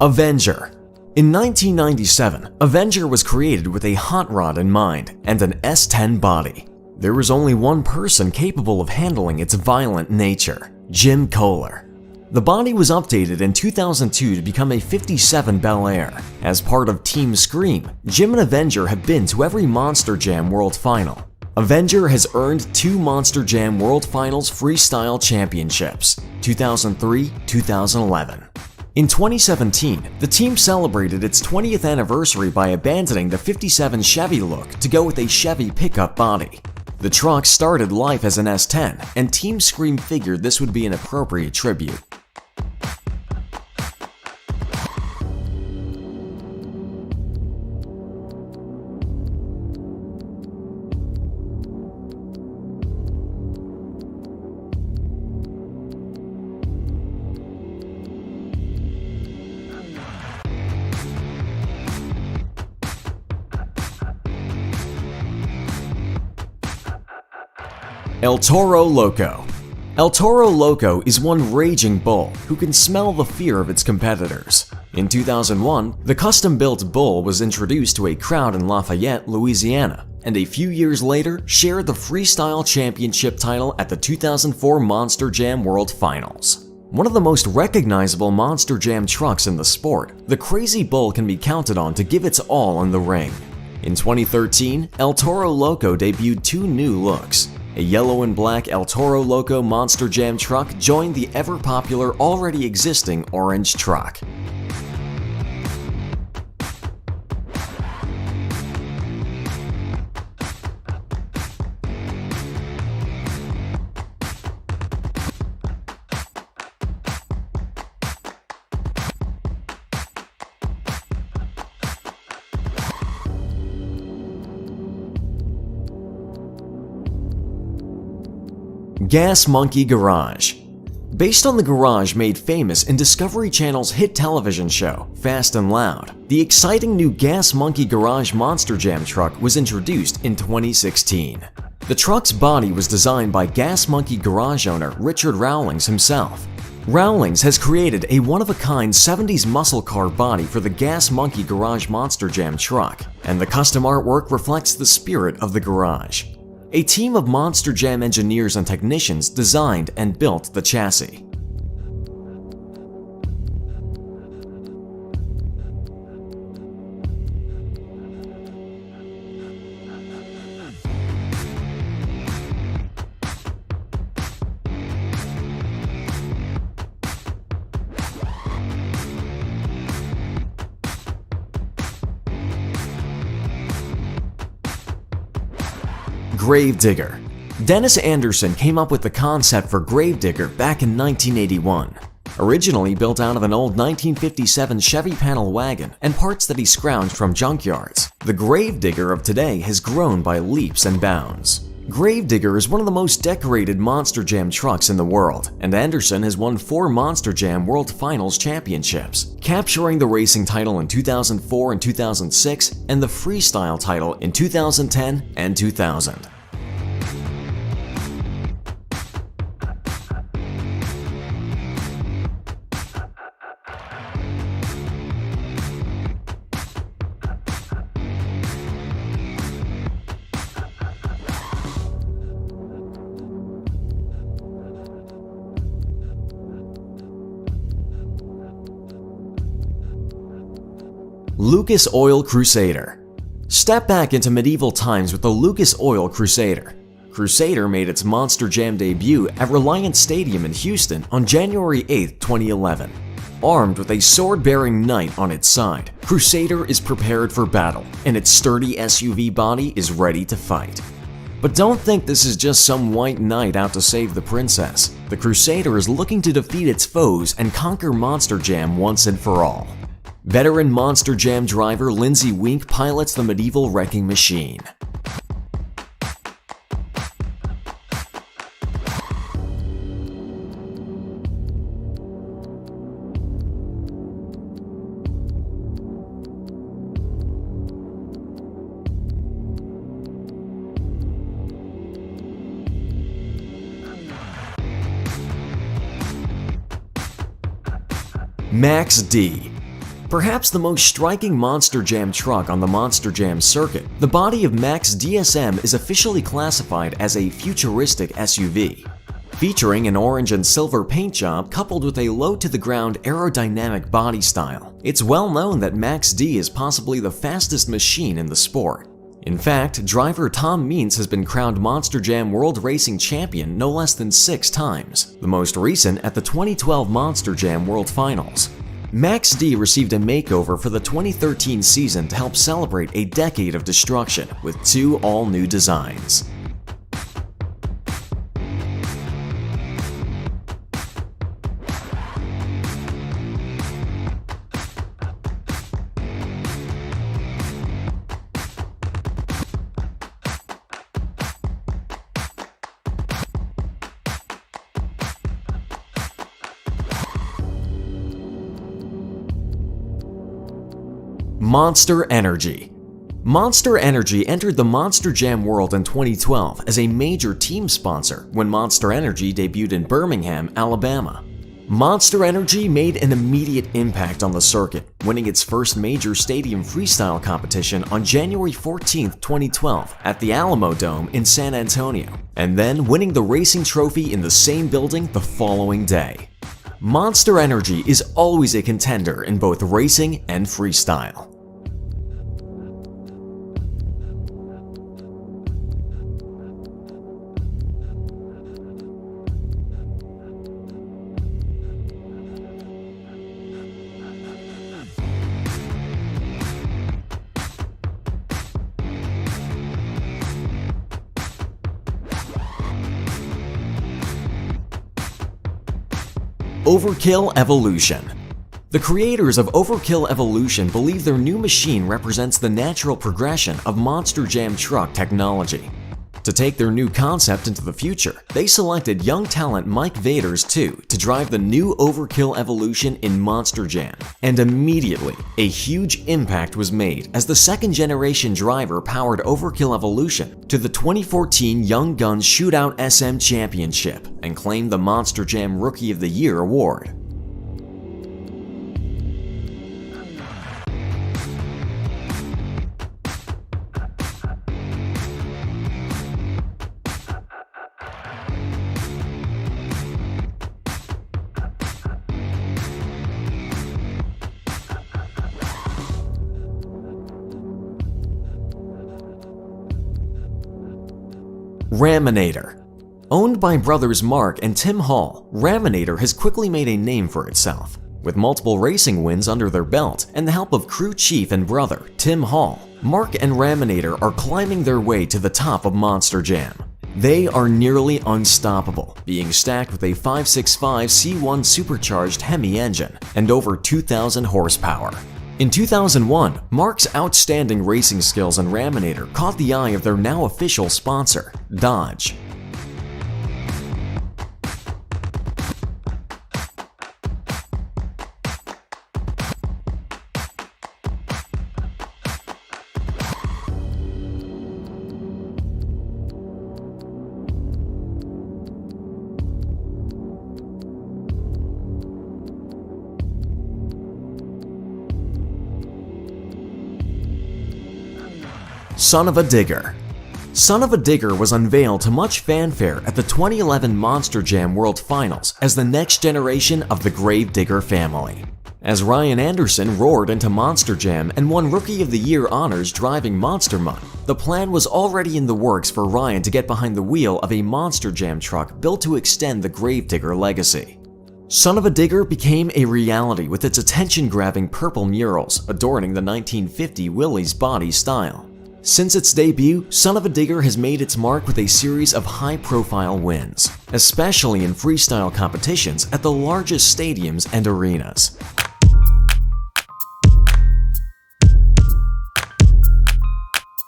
Avenger. In 1997, Avenger was created with a hot rod in mind and an S10 body. There was only one person capable of handling its violent nature, Jim Kohler. The body was updated in 2002 to become a 57 Bel Air. As part of Team Scream, Jim and Avenger have been to every Monster Jam World Final. Avenger has earned 2 Monster Jam World Finals Freestyle Championships, 2003-2011. In 2017, the team celebrated its 20th anniversary by abandoning the 57 Chevy look to go with a Chevy pickup body. The truck started life as an S10, and Team Scream figured this would be an appropriate tribute. El Toro Loco. El Toro Loco is one raging bull who can smell the fear of its competitors. In 2001, the custom-built bull was introduced to a crowd in Lafayette, Louisiana, and a few years later shared the Freestyle Championship title at the 2004 Monster Jam World Finals. One of the most recognizable Monster Jam trucks in the sport, the Crazy Bull can be counted on to give its all in the ring. In 2013, El Toro Loco debuted 2 new looks. A yellow and black El Toro Loco Monster Jam truck joined the ever-popular already existing orange truck. Gas Monkey Garage. Based on the garage made famous in Discovery Channel's hit television show, Fast and Loud, the exciting new Gas Monkey Garage Monster Jam truck was introduced in 2016. The truck's body was designed by Gas Monkey Garage owner Richard Rawlings himself. Rawlings has created a one-of-a-kind 70s muscle car body for the Gas Monkey Garage Monster Jam truck, and the custom artwork reflects the spirit of the garage. A team of Monster Jam engineers and technicians designed and built the chassis. Gravedigger. Dennis Anderson came up with the concept for Gravedigger back in 1981. Originally built out of an old 1957 Chevy panel wagon and parts that he scrounged from junkyards, the Gravedigger of today has grown by leaps and bounds. Gravedigger is one of the most decorated Monster Jam trucks in the world, and Anderson has won 4 Monster Jam World Finals championships, capturing the racing title in 2004 and 2006 and the freestyle title in 2010 and 2000. Lucas Oil Crusader. Step back into medieval times with the Lucas Oil Crusader. Crusader made its Monster Jam debut at Reliant Stadium in Houston on January 8, 2011. Armed with a sword-bearing knight on its side, Crusader is prepared for battle, and its sturdy SUV body is ready to fight. But don't think this is just some white knight out to save the princess. The Crusader is looking to defeat its foes and conquer Monster Jam once and for all. Veteran Monster Jam driver Lindsay Wink pilots the medieval wrecking machine. Max D. Perhaps the most striking Monster Jam truck on the Monster Jam circuit, the body of Max DSM is officially classified as a futuristic SUV. Featuring an orange and silver paint job coupled with a low-to-the-ground aerodynamic body style, it's well known that Max D is possibly the fastest machine in the sport. In fact, driver Tom Meents has been crowned Monster Jam World Racing Champion no less than 6 times, the most recent at the 2012 Monster Jam World Finals. Max D received a makeover for the 2013 season to help celebrate a decade of destruction with 2 all-new designs. Monster Energy. Monster Energy entered the Monster Jam world in 2012 as a major team sponsor when Monster Energy debuted in Birmingham, Alabama. Monster Energy made an immediate impact on the circuit, winning its first major stadium freestyle competition on January 14, 2012 at the Alamo Dome in San Antonio, and then winning the racing trophy in the same building the following day. Monster Energy is always a contender in both racing and freestyle. Overkill Evolution. The creators of Overkill Evolution believe their new machine represents the natural progression of Monster Jam truck technology. To take their new concept into the future, they selected young talent Mike Vaders II to drive the new Overkill Evolution in Monster Jam, and immediately, a huge impact was made as the second-generation driver powered Overkill Evolution to the 2014 Young Guns Shootout SM Championship and claimed the Monster Jam Rookie of the Year award. Raminator. Owned by brothers Mark and Tim Hall, Raminator has quickly made a name for itself. With multiple racing wins under their belt and the help of crew chief and brother Tim Hall, Mark and Raminator are climbing their way to the top of Monster Jam. They are nearly unstoppable, being stacked with a 565 C1 supercharged Hemi engine and over 2,000 horsepower. In 2001, Mark's outstanding racing skills and Raminator caught the eye of their now official sponsor, Dodge. Son of a Digger. Son of a Digger was unveiled to much fanfare at the 2011 Monster Jam World Finals as the next generation of the Grave Digger family. As Ryan Anderson roared into Monster Jam and won Rookie of the Year honors driving Monster Mutt, the plan was already in the works for Ryan to get behind the wheel of a Monster Jam truck built to extend the Grave Digger legacy. Son of a Digger became a reality with its attention-grabbing purple murals adorning the 1950 Willys body style. Since its debut, Son of a Digger has made its mark with a series of high-profile wins, especially in freestyle competitions at the largest stadiums and arenas.